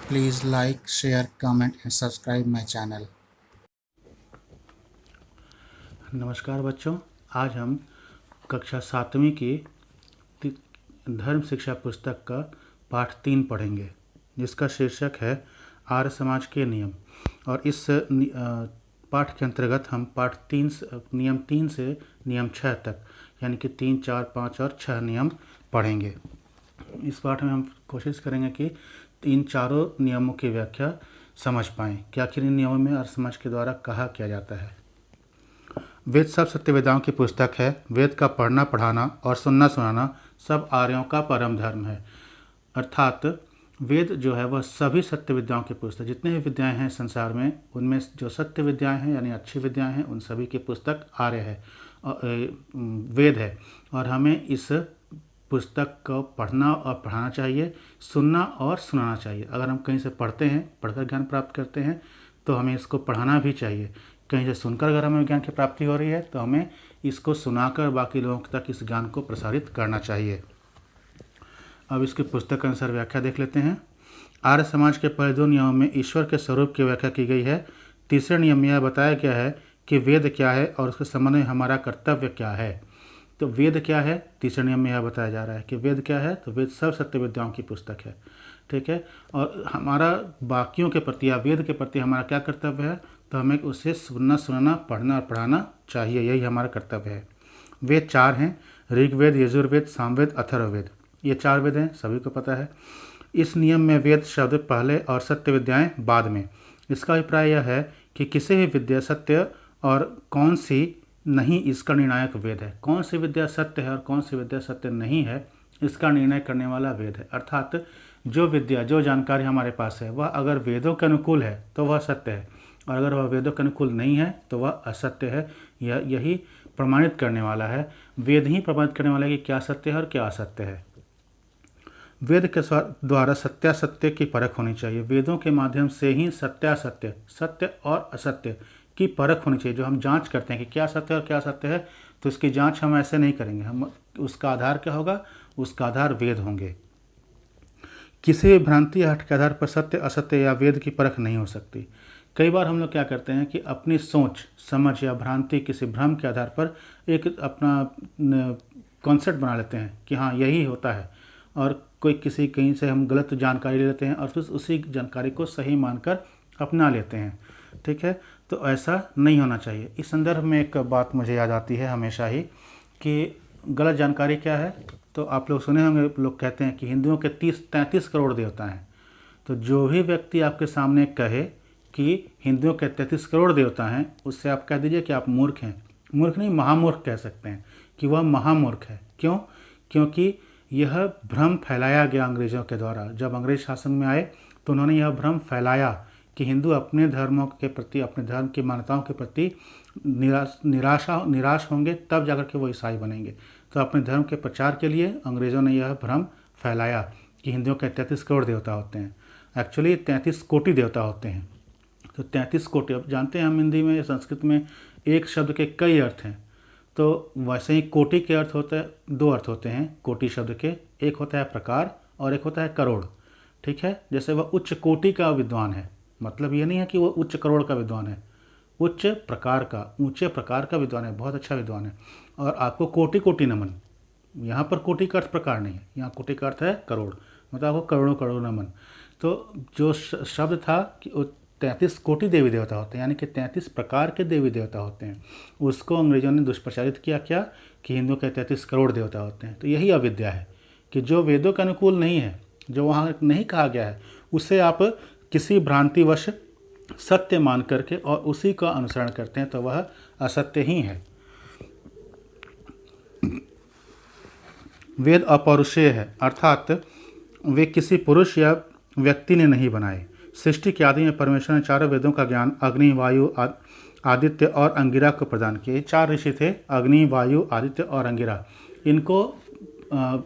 Please like, share, comment and subscribe my channel. नमस्कार बच्चों, आज हम कक्षा 7वीं की धर्म शिक्षा पुस्तक का पाठ 3 पढ़ेंगे, जिसका शीर्षक है आर्य समाज के नियम। और इस पाठ के अंतर्गत हम पाठ 3 नियम 3 से नियम 6 तक, यानी कि 3, 4, 5 और 6 नियम पढ़ेंगे। इस पाठ में हम कोशिश करेंगे कि इन चारों नियमों की व्याख्या समझ पाएँ कि आखिर इन नियमों में आर्य समाज के द्वारा कहा किया जाता है। वेद सब सत्य वेदाओं की पुस्तक है। वेद का पढ़ना, पढ़ाना और सुनना, सुनाना सब आर्यों का परम धर्म है। अर्थात वेद जो है वह सभी सत्य विद्याओं की पुस्तक, जितने भी विद्याएं हैं संसार में, उनमें जो सत्य विद्याएं हैं यानी अच्छी विद्याएं हैं, उन सभी की पुस्तक आर्य है, वेद है। और हमें इस पुस्तक को पढ़ना और पढ़ाना चाहिए, सुनना और सुनाना चाहिए। अगर हम कहीं से पढ़ते हैं, पढ़कर ज्ञान प्राप्त करते हैं, तो हमें इसको पढ़ाना भी चाहिए। कहीं से सुनकर अगर हमें ज्ञान की प्राप्ति हो रही है, तो हमें इसको सुनाकर बाकी लोगों तक इस ज्ञान को प्रसारित करना चाहिए। अब इसकी पुस्तक के अनुसार व्याख्या देख लेते हैं। आर्य समाज के पहले 2 नियमों में ईश्वर के स्वरूप की व्याख्या की गई है। तीसरे नियम में यह बताया गया है कि वेद क्या है और उसके संबंध में हमारा कर्तव्य क्या है। तो वेद क्या है, तीसरे नियम में यह बताया जा रहा है कि वेद क्या है। तो वेद सब सत्य विद्याओं की पुस्तक है, ठीक है। और हमारा बाकियों के प्रति या वेद के प्रति हमारा क्या कर्तव्य है, तो हमें उसे सुनना, सुनाना, पढ़ना और पढ़ाना चाहिए। यही हमारा कर्तव्य है। वेद 4 हैं: ऋग्वेद, यजुर्वेद, सामवेद, अथर्ववेद। ये 4 वेद हैं, सभी को पता है। इस नियम में वेद शब्द पहले और सत्य विद्याएं बाद में। इसका अभिप्राय यह है कि किसी भी विद्या सत्य और कौन सी नहीं, इसका निर्णायक वेद है। कौन सी विद्या सत्य है और कौन सी विद्या सत्य नहीं है, इसका निर्णय करने वाला वेद है। अर्थात जो विद्या, जो जानकारी हमारे पास है, वह अगर वेदों के अनुकूल है तो वह सत्य है, और अगर वह वेदों के अनुकूल नहीं है तो वह असत्य है। यही प्रमाणित करने वाला है, वेद ही प्रमाणित करने वाला है कि क्या सत्य है और क्या असत्य है। वेद के द्वारा सत्यासत्य की परख होनी चाहिए। वेदों के माध्यम से ही सत्यासत्य, सत्य और असत्य की परख होनी चाहिए। जो हम जांच करते हैं कि क्या सत्य और क्या असत्य है, तो इसकी जांच हम ऐसे नहीं करेंगे। हम उसका आधार क्या होगा, उसका आधार वेद होंगे। किसी भी भ्रांति या हट के आधार पर सत्य, असत्य या वेद की परख नहीं हो सकती। कई बार हम लोग क्या करते हैं कि अपनी सोच, समझ या भ्रांति, किसी भ्रम के आधार पर एक अपना कॉन्सेप्ट बना लेते हैं कि हाँ यही होता है, और कहीं से हम गलत जानकारी ले लेते हैं और फिर उसी जानकारी को सही मानकर अपना लेते हैं, ठीक है। तो ऐसा नहीं होना चाहिए। इस संदर्भ में एक बात मुझे याद आती है हमेशा ही कि गलत जानकारी क्या है। तो आप लोग सुने होंगे, लोग कहते हैं कि हिंदुओं के 33 करोड़ देवता हैं। तो जो भी व्यक्ति आपके सामने कहे कि हिंदुओं के 33 करोड़ देवता हैं, उससे आप कह दीजिए कि आप मूर्ख हैं। मूर्ख नहीं, महामूर्ख कह सकते हैं कि वह महामूर्ख है। क्यों? क्योंकि यह भ्रम फैलाया गया अंग्रेज़ों के द्वारा। जब अंग्रेज शासन में आए तो उन्होंने यह भ्रम फैलाया कि हिंदू अपने धर्मों के प्रति, अपने धर्म की मान्यताओं के प्रति निराश होंगे, तब जाकर के वो ईसाई बनेंगे। तो अपने धर्म के प्रचार के लिए अंग्रेज़ों ने यह भ्रम फैलाया कि हिंदुओं के 33 करोड़ देवता होते हैं। एक्चुअली 33 कोटि देवता होते हैं। तो 33 कोटि, अब जानते हैं हम हिंदी में, संस्कृत में एक शब्द के कई अर्थ हैं। तो वैसे ही कोटि के अर्थ होते हैं, 2 अर्थ होते हैं कोटि शब्द के। एक होता है प्रकार और एक होता है करोड़, ठीक है। जैसे वह उच्च कोटि का विद्वान है, मतलब ये नहीं है कि वो उच्च करोड़ का विद्वान है, उच्च प्रकार का, ऊंचे प्रकार का विद्वान है, बहुत अच्छा विद्वान है। और आपको कोटि कोटि नमन, यहाँ पर कोटि का अर्थ प्रकार नहीं है, यहाँ कोटि का अर्थ है करोड़, मतलब आपको करोड़ों करोड़ नमन। तो जो शब्द था कि 33 कोटि देवी देवता होते हैं, यानी कि 33 प्रकार के देवी देवता होते हैं, उसको अंग्रेजों ने दुष्प्रचारित किया क्या, कि हिंदुओं के 33 करोड़ देवता होते हैं। तो यही अविद्या है कि जो वेदों के अनुकूल नहीं है, जो वहाँ नहीं कहा गया है, उसे आप किसी भ्रांतिवश सत्य मान करके और उसी का अनुसरण करते हैं, तो वह असत्य ही है। वेद अपौरुषेय है, अर्थात वे किसी पुरुष या व्यक्ति ने नहीं बनाए। सृष्टि के आदि में परमेश्वर ने चारों वेदों का ज्ञान अग्नि, वायु, आदित्य और अंगिरा को प्रदान किया। 4 ऋषि थे, अग्नि, वायु, आदित्य और अंगिरा। इनको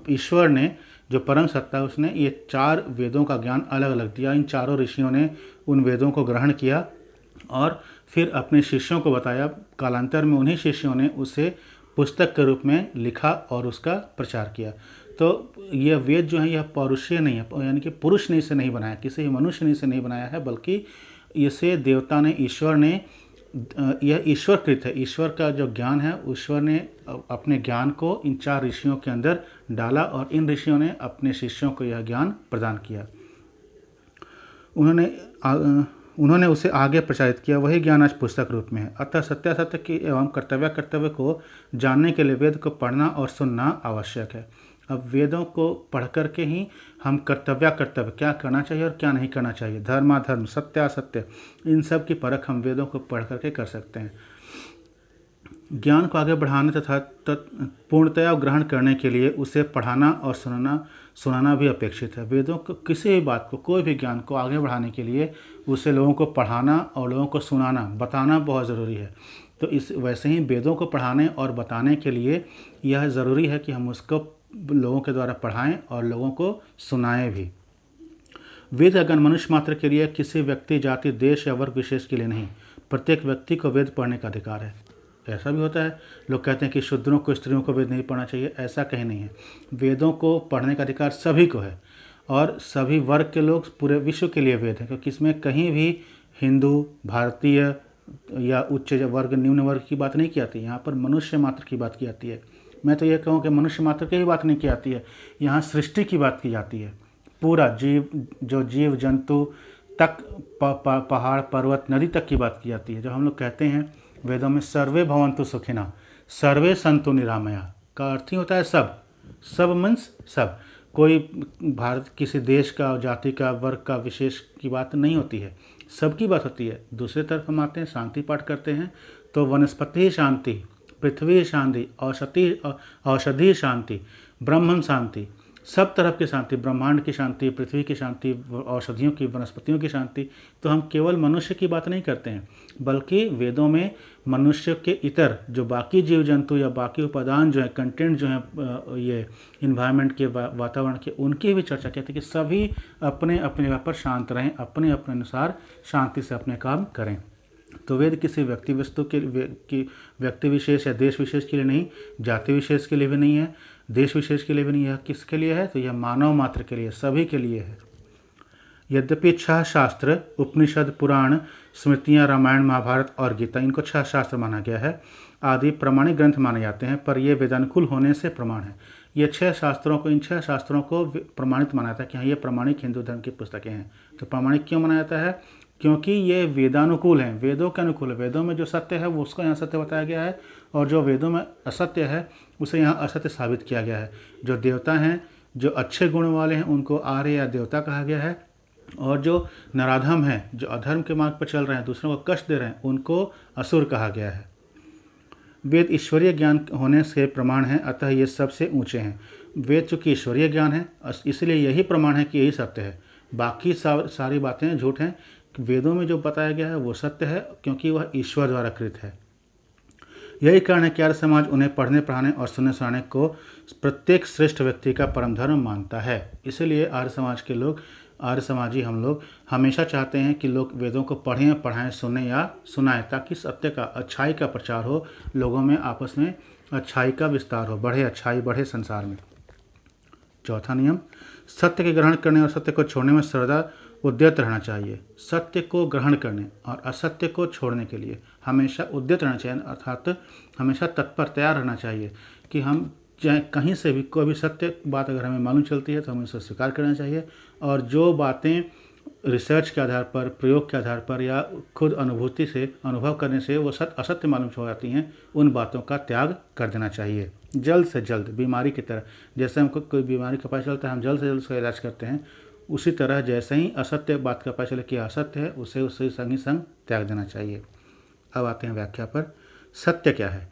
ईश्वर ने, जो परम सत्ता है, उसने ये 4 वेदों का ज्ञान अलग अलग दिया। इन चारों ऋषियों ने उन वेदों को ग्रहण किया और फिर अपने शिष्यों को बताया। कालांतर में उन्हीं शिष्यों ने उसे पुस्तक के रूप में लिखा और उसका प्रचार किया। तो यह वेद जो है यह पौरुषीय नहीं है, यानी कि पुरुष ने इसे नहीं बनाया, किसी मनुष्य ने इसे नहीं बनाया है, बल्कि इसे देवता ने, ईश्वर ने, यह ईश्वरकृत है। ईश्वर का जो ज्ञान है, ईश्वर ने अपने ज्ञान को इन 4 ऋषियों के अंदर डाला और इन ऋषियों ने अपने शिष्यों को यह ज्ञान प्रदान किया। उन्होंने उसे आगे प्रचारित किया, वही ज्ञान आज पुस्तक रूप में है। अतः सत्यासत्य की एवं कर्तव्य को जानने के लिए वेद को पढ़ना और सुनना आवश्यक है। अब वेदों को पढ़ करके ही हम कर्तव्य क्या करना चाहिए और क्या नहीं करना चाहिए, धर्माधर्म, सत्यासत्य, इन सब की परख हम वेदों को पढ़ करके कर सकते हैं। ज्ञान को आगे बढ़ाने तथा पूर्णतया ग्रहण करने के लिए उसे पढ़ाना और सुनाना भी अपेक्षित है। वेदों को, किसी भी बात को, कोई भी ज्ञान को आगे बढ़ाने के लिए उसे लोगों को पढ़ाना और लोगों को सुनाना, बताना बहुत ज़रूरी है। तो इस वैसे ही वेदों को पढ़ाने और बताने के लिए यह ज़रूरी है कि हम उसको लोगों के द्वारा पढ़ाएं और लोगों को सुनाएं भी। वेद अगन मनुष्य मात्र के लिए, किसी व्यक्ति, जाति, देश या वर्ग विशेष के लिए नहीं। प्रत्येक व्यक्ति को वेद पढ़ने का अधिकार है। ऐसा भी होता है, लोग कहते हैं कि शूद्रों को, स्त्रियों को वेद नहीं पढ़ना चाहिए, ऐसा कहीं नहीं है। वेदों को पढ़ने का अधिकार सभी को है और सभी वर्ग के लोग, पूरे विश्व के लिए वेद है, क्योंकि इसमें कहीं भी हिंदू, भारतीय या उच्च वर्ग, निम्न वर्ग की बात नहीं की जाती। यहाँ पर मनुष्य मात्र की बात की जाती है। मैं तो ये कहूँ कि मनुष्य मात्र की ही बात नहीं की जाती है, यहाँ सृष्टि की बात की जाती है। पूरा जीव जंतु तक, पहाड़, पर्वत, नदी तक की बात की जाती है। जब हम लोग कहते हैं वेदों में सर्वे भवन्तु सुखिनः, सर्वे सन्तु निरामया, का अर्थ ही होता है सब मीन्स सब। कोई भारत, किसी देश का, जाति का, वर्ग का, विशेष की बात नहीं होती है, सबकी बात होती है। दूसरी तरफ हम आते हैं, शांति पाठ करते हैं, तो वनस्पति शांति, पृथ्वी शांति, औषधि शांति, ब्रह्म शांति, सब तरफ की शांति, ब्रह्मांड की शांति, पृथ्वी की शांति, औषधियों की, वनस्पतियों की शांति। तो हम केवल मनुष्य की बात नहीं करते हैं, बल्कि वेदों में मनुष्य के इतर जो बाकी जीव जंतु या बाकी उपादान जो है, कंटेंट जो है, ये इन्वायरमेंट के, वातावरण के, उनकी भी चर्चा कहते हैं कि सभी अपने अपने जगह पर शांत रहें, अपने अपने अनुसार शांति से अपने काम करें। तो वेद किसी व्यक्ति वस्तु के, व्यक्ति विशेष या देश विशेष के लिए नहीं, जाति विशेष के लिए भी नहीं है, देश विशेष के लिए भी नहीं है। किसके लिए है? तो यह मानव मात्र के लिए, सभी के लिए है। यद्यपि 6 शास्त्र, उपनिषद, पुराण, स्मृतियाँ, रामायण, महाभारत और गीता, इनको 6 शास्त्र माना गया है, आदि प्रमाणिक ग्रंथ माने जाते हैं, पर ये वेदानुकूल होने से प्रमाण है। ये 6 शास्त्रों को, इन 6 शास्त्रों को प्रमाणित माना जाता है कि हाँ, ये प्रमाणिक हिंदू धर्म की पुस्तकें हैं। तो प्रमाणिक क्यों माना जाता है? क्योंकि ये वेदानुकूल हैं, वेदों के अनुकूल है। वेदों में जो सत्य है वो उसको यहाँ सत्य बताया गया है, और जो वेदों में असत्य है उसे यहाँ असत्य साबित किया गया है। जो देवता हैं, जो अच्छे गुण वाले हैं, उनको आर्य या देवता कहा गया है, और जो नराधम हैं, जो अधर्म के मार्ग पर चल रहे हैं, दूसरों को कष्ट दे रहे हैं, उनको असुर कहा गया है। वेद ईश्वरीय ज्ञान होने से प्रमाण है, अतः ये सबसे ऊंचे हैं। वेद चूँकि ईश्वरीय ज्ञान है, इसलिए यही प्रमाण है कि यही सत्य है। बाकी सारी बातें झूठ हैं। वेदों में जो बताया गया है वो सत्य है, क्योंकि वह ईश्वर द्वारा कृत है। यही कारण है कि आर्य समाज उन्हें पढ़ने, पढ़ाने और सुनने सुनाने को प्रत्येक श्रेष्ठ व्यक्ति का परम धर्म मानता है। इसलिए आर्य समाज के लोग, आर्य समाजी हम लोग हमेशा चाहते हैं कि लोग वेदों को पढ़ें, पढ़ाएं, सुने या सुनाएं, ताकि सत्य का, अच्छाई का प्रचार हो, लोगों में आपस में अच्छाई का विस्तार हो, बढ़े अच्छाई, बढ़े संसार में। चौथा नियम, सत्य के ग्रहण करने और सत्य को छोड़ने में सर्वदा उद्यत रहना चाहिए। सत्य को ग्रहण करने और असत्य को छोड़ने के लिए हमेशा उद्यत रहना चाहिए, अर्थात हमेशा तत्पर, तैयार रहना चाहिए कि हम चाहे कहीं से भी कोई भी सत्य बात अगर हमें मालूम चलती है तो हमें उसे स्वीकार करना चाहिए, और जो बातें रिसर्च के आधार पर, प्रयोग के आधार पर या खुद अनुभूति से, अनुभव करने से वो असत्य मालूम हो जाती हैं, उन बातों का त्याग कर देना चाहिए जल्द से जल्द। बीमारी की तरह, जैसे हमको कोई बीमारी का पता चलता है हम जल्द से जल्द उसका इलाज करते हैं, उसी तरह जैसे ही असत्य बात का पता चले कि असत्य है, उसे उससे संग ही संग त्याग देना चाहिए। अब आते हैं व्याख्या पर। सत्य क्या है?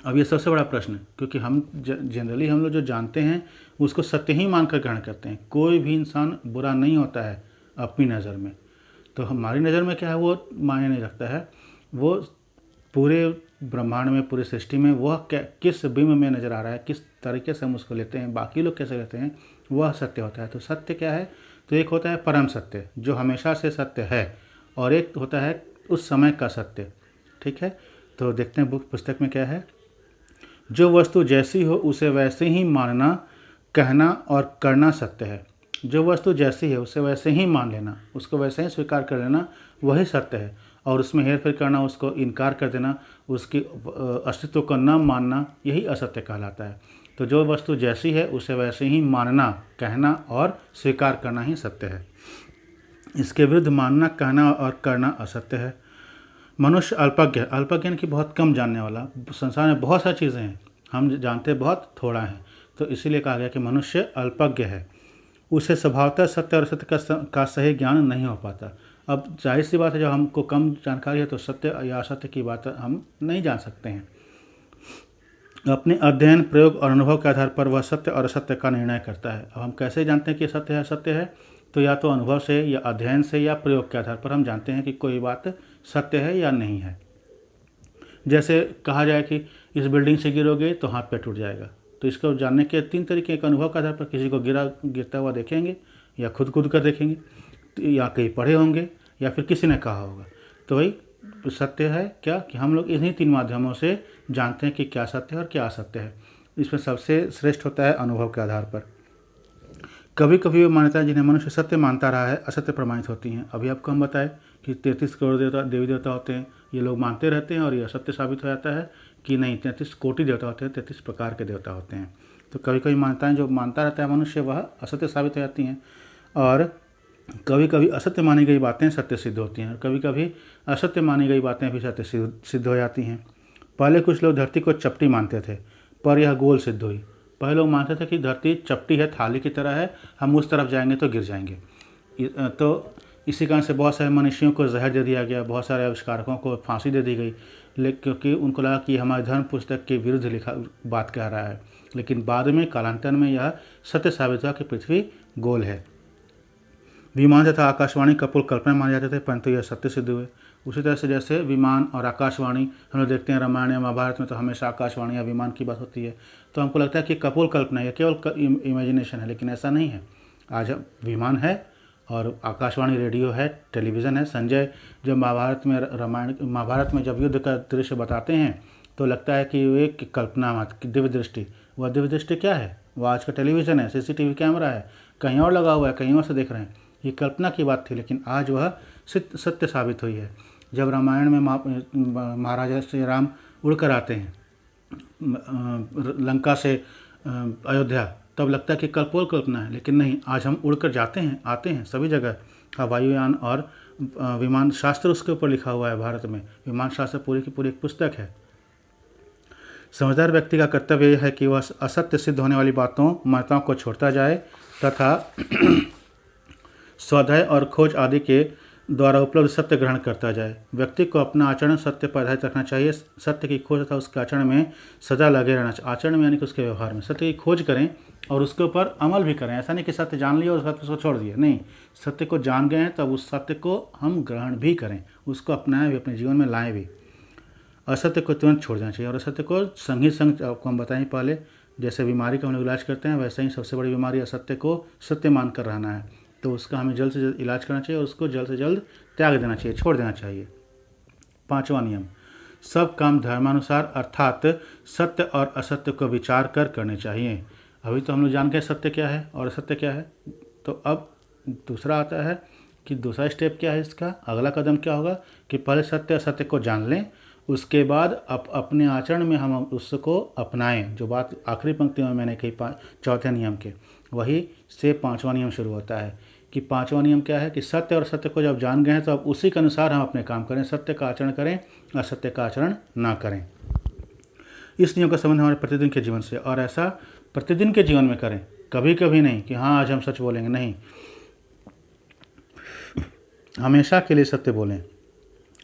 अब ये सबसे बड़ा प्रश्न है, क्योंकि हम जनरली हम लोग जो जानते हैं उसको सत्य ही मानकर ग्रहण करते हैं। कोई भी इंसान बुरा नहीं होता है अपनी नज़र में, तो हमारी नज़र में क्या है वो मायने नहीं रखता है। वो पूरे ब्रह्मांड में, पूरी सृष्टि में वह किस बिंब में नज़र आ रहा है, किस तरीके से हम उसको लेते हैं, बाकी लोग कैसे लेते हैं, वह सत्य होता है। तो सत्य क्या है? तो एक होता है परम सत्य, जो हमेशा से सत्य है, और एक होता है उस समय का सत्य। ठीक है, तो देखते हैं पुस्तक में क्या है। जो वस्तु जैसी हो उसे वैसे ही मानना कहना और करना सत्य है। जो वस्तु जैसी है उसे वैसे ही मान लेना, उसको वैसे ही स्वीकार कर लेना, वही सत्य है। और उसमें हेर फेर करना, उसको इनकार कर देना, उसकी अस्तित्व को न मानना, यही असत्य कहलाता है। तो जो वस्तु जैसी है उसे वैसे ही मानना, कहना और स्वीकार करना ही सत्य है। इसके विरुद्ध मानना, कहना और करना असत्य है। मनुष्य अल्पज्ञ, अल्पज्ञान की बहुत कम जानने वाला। संसार में बहुत सारी चीज़ें हैं, हम जानते बहुत थोड़ा है, तो इसीलिए कहा गया कि मनुष्य अल्पज्ञ है। उसे स्वभावतः सत्य और असत्य का सही ज्ञान नहीं हो पाता। अब जाहिर सी बात है, जब हमको कम जानकारी है तो सत्य या असत्य की बात हम नहीं जान सकते हैं। अपने अध्ययन, प्रयोग और अनुभव के आधार पर वह सत्य और असत्य का निर्णय करता है। अब हम कैसे जानते हैं कि सत्य है असत्य है? तो या तो अनुभव से या अध्ययन से या प्रयोग के आधार पर हम जानते हैं कि कोई बात सत्य है या नहीं है। जैसे कहा जाए कि इस बिल्डिंग से गिरोगे तो हाथ पैर टूट जाएगा, तो इसको जानने के 3 तरीके। एक अनुभव के आधार पर किसी को गिरता हुआ देखेंगे, या खुद कर देखेंगे, या कहीं पढ़े होंगे, या फिर किसी ने कहा होगा। तो वही सत्य है क्या, कि हम लोग इन्हीं 3 माध्यमों से जानते हैं कि क्या सत्य है और क्या असत्य है। इसमें सबसे श्रेष्ठ होता है अनुभव के आधार पर। कभी कभी वो मान्यताएं जिन्हें मनुष्य सत्य मानता रहा है असत्य प्रमाणित होती हैं। अभी आपको हम बताएं कि 33 करोड़ देवी देवता होते हैं, ये लोग मानते रहते हैं और ये असत्य साबित हो जाता है कि नहीं, 33 कोटि देवता होते हैं, 33 प्रकार के देवता होते हैं। तो कभी कभी मान्यताएं जो मानता रहता है मनुष्य वह असत्य साबित हो जाती हैं, और कभी कभी असत्य मानी गई बातें सत्य सिद्ध होती हैं, और कभी कभी असत्य मानी गई बातें भी सत्य सिद्ध हो जाती हैं। पहले कुछ लोग धरती को चपटी मानते थे, पर यह गोल सिद्ध हुई। पहले लोग मानते थे कि धरती चपटी है, थाली की तरह है, हम उस तरफ जाएंगे तो गिर जाएंगे। तो इसी कारण से बहुत सारे मनुष्यों को जहर दे दिया गया, बहुत सारे आविष्कारकों को फांसी दे दी गई, लेकिन क्योंकि उनको लगा कि हमारे धर्म पुस्तक के विरुद्ध लिखा बात कह रहा है। लेकिन बाद में कालांतर में यह सत्य साबित हुआ कि पृथ्वी गोल है। विमान तथा आकाशवाणी कपोल कल्पना माने जाते थे, परंतु यह सत्य सिद्ध हुए। उसी तरह से जैसे विमान और आकाशवाणी हम लोग देखते हैं रामायण या महाभारत में, तो हमेशा आकाशवाणी या विमान की बात होती है, तो हमको लगता है कि कपोल कल्पना है, केवल इमेजिनेशन है, लेकिन ऐसा नहीं है। आज विमान है और आकाशवाणी रेडियो है, टेलीविज़न है। संजय जब महाभारत में जब युद्ध का दृश्य बताते हैं तो लगता है कि वो एक कल्पना मत, दिव्य दृष्टि। वह दिव्य दृष्टि क्या है? वह आज का टेलीविज़न है, CCTV कैमरा है, कहीं और लगा हुआ है, कहीं और से देख रहे हैं। ये कल्पना की बात थी, लेकिन आज वह सत्य साबित हुई है। जब रामायण में महाराजा श्री राम उड़कर आते हैं लंका से अयोध्या, तब लगता है कि कपोल कल्पना है, लेकिन नहीं, आज हम उड़कर जाते हैं, आते हैं सभी जगह। वायुयान और विमान शास्त्र उसके ऊपर लिखा हुआ है। भारत में विमान शास्त्र पूरी की पूरी एक पुस्तक है। समझदार व्यक्ति का कर्तव्य यह है कि वह असत्य सिद्ध होने वाली बातों, मान्यताओं को छोड़ता जाए तथा स्वाध्याय और खोज आदि के द्वारा उपलब्ध सत्य ग्रहण करता जाए। व्यक्ति को अपना आचरण सत्य पर आधारित रखना चाहिए। सत्य की खोज तथा उसके आचरण में सदा लगे रहना चाहिए। आचरण में यानी कि उसके व्यवहार में सत्य की खोज करें और उसके ऊपर अमल भी करें। ऐसा नहीं कि सत्य जान लिया और सत्य को छोड़ दिया, नहीं, सत्य को जान गए हैं तब उस सत्य को हम ग्रहण भी करें, उसको अपनाएं भी, अपने जीवन में लाएं भी। असत्य को तुरंत छोड़ देना चाहिए और असत्य को संग ही संग, आपको हम बताएं पहले, जैसे बीमारी का हम लोग इलाज करते हैं, वैसे ही सबसे बड़ी बीमारी असत्य को सत्य मानकर रहना है। तो उसका हमें जल्द से जल्द इलाज करना चाहिए और उसको जल्द से जल्द त्याग देना चाहिए, छोड़ देना चाहिए। 5वां नियम, सब काम धर्मानुसार अर्थात सत्य और असत्य को विचार कर करने चाहिए। अभी तो हम लोग जान गए सत्य क्या है और असत्य क्या है, तो अब दूसरा आता है कि दूसरा स्टेप क्या है इसका, अगला कदम क्या होगा कि पहले सत्य असत्य को जान लें, उसके बाद अपने आचरण में हम उसको अपनाएं। जो बात आखिरी पंक्ति में मैंने कही 4थे नियम के, वही से 5वां नियम शुरू होता है कि 5वां नियम क्या है कि सत्य और असत्य को जब जान गए हैं तो अब उसी के अनुसार हम अपने काम करें, सत्य का आचरण करें, असत्य का आचरण ना करें। इस नियम का संबंध हमारे प्रतिदिन के जीवन से, और ऐसा प्रतिदिन के जीवन में करें, कभी कभी नहीं कि हाँ आज हम सच बोलेंगे, नहीं, हमेशा के लिए सत्य बोलें।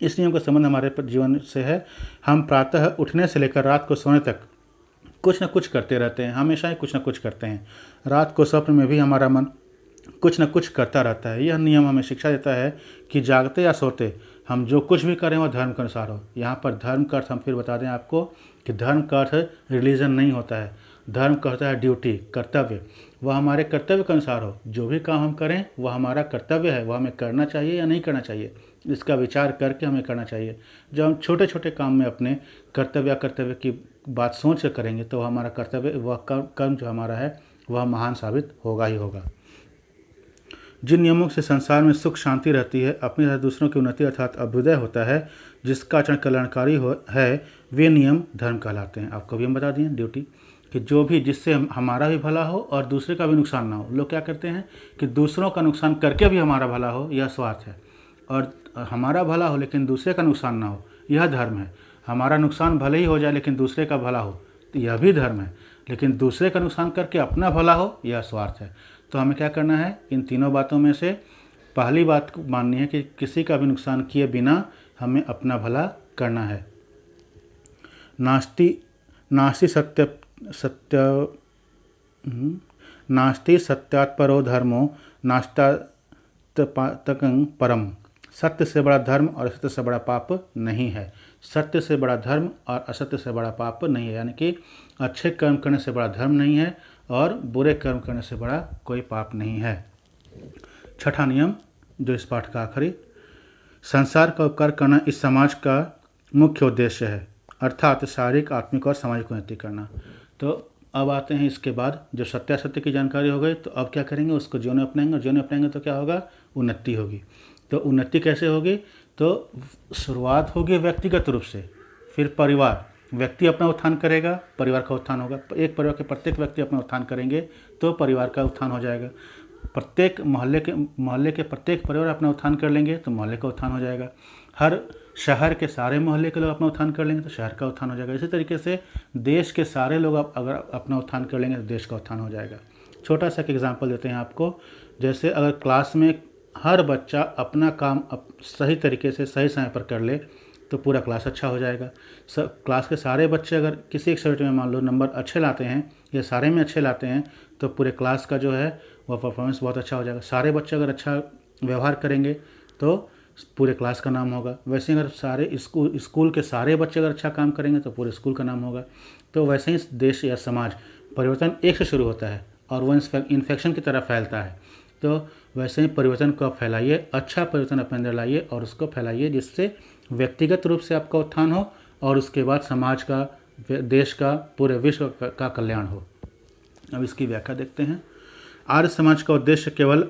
इस नियम का संबंध हमारे जीवन से है। हम प्रातः उठने से लेकर रात को सोने तक कुछ न कुछ करते रहते हैं, हमेशा ही कुछ न कुछ करते हैं। रात को स्वप्न में भी हमारा मन कुछ न कुछ करता रहता है। यह नियम हमें शिक्षा देता है कि जागते या सोते हम जो कुछ भी करें वह धर्म के अनुसार हो। यहाँ पर धर्म का अर्थ हम फिर बता दें आपको कि धर्म का अर्थ रिलीजन नहीं होता है। धर्म का होता है ड्यूटी, कर्तव्य। वह हमारे कर्तव्य के अनुसार हो। जो भी काम हम करें वह हमारा कर्तव्य है, वह हमें करना चाहिए या नहीं करना चाहिए, इसका विचार करके हमें करना चाहिए। जब हम छोटे छोटे काम में अपने कर्तव्य की बात सोच कर करेंगे तो हमारा कर्तव्य, वह कर्म जो हमारा है वह महान साबित होगा ही होगा। जिन नियमों से संसार में सुख शांति रहती है, अपनी तथा दूसरों की उन्नति अर्थात अभ्युदय होता है, जिसका आचरण कल्याणकारी है, वे नियम धर्म कहलाते हैं। आपको भी हम बता दिए ड्यूटी कि जो भी जिससे हमारा भी भला हो और दूसरे का भी नुकसान ना हो। लोग क्या करते हैं कि दूसरों का नुकसान करके भी हमारा भला हो, यह स्वार्थ है, और हमारा भला हो लेकिन दूसरे का नुकसान ना हो, यह धर्म है। हमारा नुकसान भले ही हो जाए लेकिन दूसरे का भला हो, तो यह भी धर्म है। लेकिन दूसरे का नुकसान करके अपना भला हो, यह स्वार्थ है। तो हमें क्या करना है, इन तीनों बातों में से पहली बात को माननी है कि किसी का भी नुकसान किए बिना हमें अपना भला करना है। नास्ति सत्यात्परो धर्मो नास्तात्पकं परम। सत्य से बड़ा धर्म और असत्य से बड़ा पाप नहीं है। सत्य से बड़ा धर्म और असत्य से बड़ा पाप नहीं है, यानी कि अच्छे कर्म करने से बड़ा धर्म नहीं है और बुरे कर्म करने से बड़ा कोई पाप नहीं है। छठा नियम जो इस पाठ का आखिरी, संसार का उपकार करना इस समाज का मुख्य उद्देश्य है, अर्थात शारीरिक, आत्मिक और सामाजिक उन्नति करना। तो अब आते हैं इसके बाद जब सत्यासत्य की जानकारी हो गई तो अब क्या करेंगे, उसको जीवन में अपनाएंगे, और जीवन में अपनाएंगे तो क्या होगा, उन्नति होगी। तो उन्नति कैसे होगी, तो शुरुआत होगी व्यक्तिगत रूप से, फिर परिवार, व्यक्ति अपना उत्थान करेगा, परिवार का उत्थान होगा। एक परिवार के प्रत्येक व्यक्ति अपना उत्थान करेंगे तो परिवार का उत्थान हो जाएगा। प्रत्येक मोहल्ले के प्रत्येक परिवार अपना उत्थान कर लेंगे तो मोहल्ले का उत्थान हो जाएगा। हर शहर के सारे मोहल्ले के लोग अपना उत्थान कर लेंगे तो शहर का उत्थान हो जाएगा। इसी तरीके से देश के सारे लोग अगर अपना उत्थान कर लेंगे तो देश का उत्थान हो जाएगा। छोटा सा एक एग्जाम्पल देते हैं आपको, जैसे अगर क्लास में हर बच्चा अपना काम सही तरीके से सही समय पर कर ले तो पूरा क्लास अच्छा हो जाएगा। क्लास के सारे बच्चे अगर किसी एक सब्जेक्ट में मान लो नंबर अच्छे लाते हैं या सारे में अच्छे लाते हैं तो पूरे क्लास का जो है वह परफॉर्मेंस बहुत अच्छा हो जाएगा। सारे बच्चे अगर अच्छा व्यवहार करेंगे तो पूरे क्लास का नाम होगा। वैसे अगर सारे स्कूल के सारे बच्चे अगर अच्छा काम करेंगे तो पूरे स्कूल का नाम होगा। तो वैसे ही देश या समाज, परिवर्तन एक से शुरू होता है और वो इन्फेक्शन की तरह फैलता है। तो वैसे ही परिवर्तन को आप फैलाइए, अच्छा परिवर्तन अपने अंदर लाइए और उसको फैलाइए, जिससे व्यक्तिगत रूप से आपका उत्थान हो और उसके बाद समाज का, देश का, पूरे विश्व का कल्याण हो। अब इसकी व्याख्या देखते हैं। आर्य समाज का उद्देश्य केवल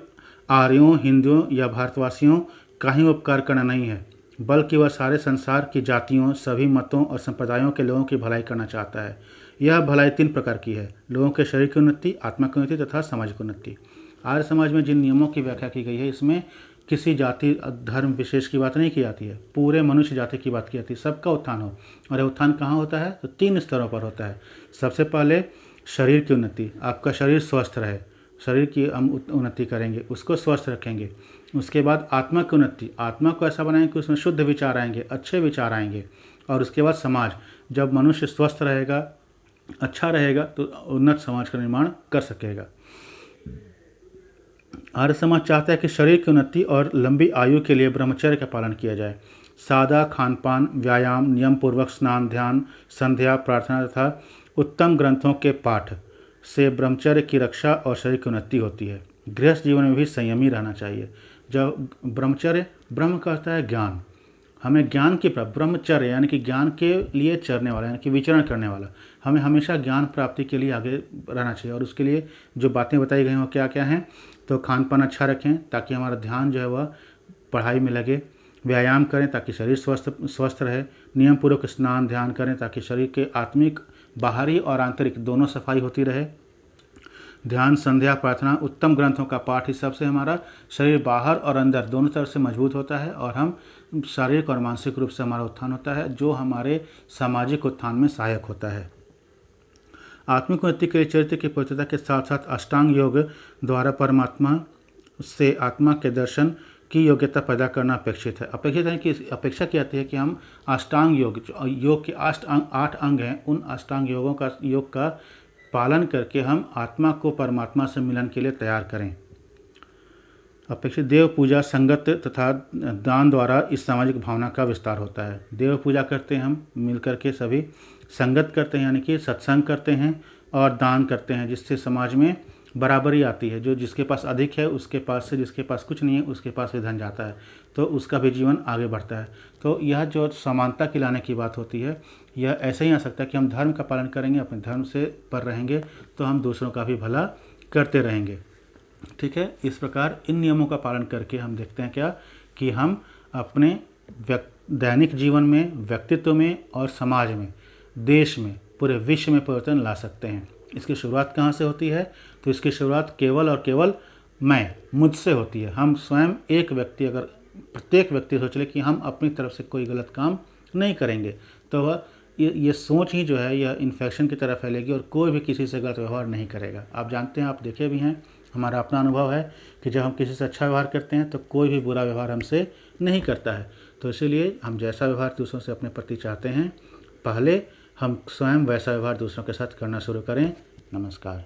आर्यों, हिंदुओं या भारतवासियों का ही उपकार करना नहीं है, बल्कि वह सारे संसार की जातियों, सभी मतों और संप्रदायों के लोगों की भलाई करना चाहता है। यह भलाई 3 प्रकार की है, लोगों के शरीर की उन्नति, आत्मा की उन्नति तथा सामाजिक उन्नति। आर्य समाज में जिन नियमों की व्याख्या की गई है, इसमें किसी जाति धर्म विशेष की बात नहीं की जाती है, पूरे मनुष्य जाति की बात की जाती है, सबका उत्थान हो। और उत्थान कहाँ होता है, तो 3 स्तरों पर होता है। सबसे पहले शरीर की उन्नति, आपका शरीर स्वस्थ रहे, शरीर की हम उन्नति करेंगे, उसको स्वस्थ रखेंगे। उसके बाद आत्मा की उन्नति, आत्मा को ऐसा बनाएंगे कि उसमें शुद्ध विचार आएंगे, अच्छे विचार आएंगे। और उसके बाद समाज, जब मनुष्य स्वस्थ रहेगा, अच्छा रहेगा तो उन्नत समाज का निर्माण कर सकेगा। आर्य समाज चाहता है कि शरीर की उन्नति और लंबी आयु के लिए ब्रह्मचर्य का पालन किया जाए। सादा खान पान, व्यायाम, नियम पूर्वक स्नान, ध्यान, संध्या, प्रार्थना तथा उत्तम ग्रंथों के पाठ से ब्रह्मचर्य की रक्षा और शरीर की उन्नति होती है। गृहस्थ जीवन में भी संयमी रहना चाहिए। जब ब्रह्मचर्य, ब्रह्म का अर्थ है ज्ञान, हमें ज्ञान की प्राप्ति, ब्रह्मचर्य यानी कि ज्ञान के लिए चरने वाला, यानी कि विचरण करने वाला, हमें हमेशा ज्ञान प्राप्ति के लिए आगे रहना चाहिए। और उसके लिए जो बातें बताई गई हैं वो क्या क्या हैं, तो खान पान अच्छा रखें ताकि हमारा ध्यान जो है वह पढ़ाई में लगे, व्यायाम करें ताकि शरीर स्वस्थ रहे, नियम पूर्वक स्नान ध्यान करें ताकि शरीर के आत्मिक, बाहरी और आंतरिक दोनों सफाई होती रहे, ध्यान, संध्या, प्रार्थना, उत्तम ग्रंथों का पाठ, इस सबसे हमारा शरीर बाहर और अंदर दोनों तरफ से मजबूत होता है और हम शारीरिक और मानसिक रूप से हमारा उत्थान होता है, जो हमारे सामाजिक उत्थान में सहायक होता है। आत्मिक उन्नति के लिए चरित्र की पवित्रता के साथ साथ अष्टांग योग द्वारा परमात्मा से आत्मा के दर्शन की योग्यता पैदा करना अपेक्षित है। अपेक्षित है कि अपेक्षा की जाती है कि हम अष्टांग योग के 8 अंग हैं, उन अष्टांग योग का पालन करके हम आत्मा को परमात्मा से मिलन के लिए तैयार करें। अपेक्षित देव पूजा, संगत तथा दान द्वारा इस सामाजिक भावना का विस्तार होता है। देव पूजा करते हैं हम मिलकर के सभी, संगत करते हैं यानी कि सत्संग करते हैं, और दान करते हैं जिससे समाज में बराबरी आती है। जो जिसके पास अधिक है उसके पास से जिसके पास कुछ नहीं है उसके पास से धन जाता है, तो उसका भी जीवन आगे बढ़ता है। तो यह जो समानता की लाने की बात होती है, यह ऐसे ही आ सकता है कि हम धर्म का पालन करेंगे, अपने धर्म से पर रहेंगे तो हम दूसरों का भी भला करते रहेंगे। ठीक है, इस प्रकार इन नियमों का पालन करके हम देखते हैं क्या कि हम अपने दैनिक जीवन में, व्यक्तित्व में और समाज में, देश में, पूरे विश्व में परिवर्तन ला सकते हैं। इसकी शुरुआत कहाँ से होती है? तो इसकी शुरुआत केवल और केवल मुझसे होती है। हम स्वयं एक व्यक्ति, अगर प्रत्येक व्यक्ति सोच ले कि हम अपनी तरफ से कोई गलत काम नहीं करेंगे, तो वह ये सोच ही जो है यह इन्फेक्शन की तरह फैलेगी और कोई भी किसी से गलत व्यवहार नहीं करेगा। आप जानते हैं, आप देखे भी हैं, हमारा अपना अनुभव है कि जब हम किसी से अच्छा व्यवहार करते हैं तो कोई भी बुरा व्यवहार हमसे नहीं करता है। तो इसीलिए हम जैसा व्यवहार दूसरों से अपने प्रति चाहते हैं, पहले हम स्वयं वैसा व्यवहार दूसरों के साथ करना शुरू करें। नमस्कार।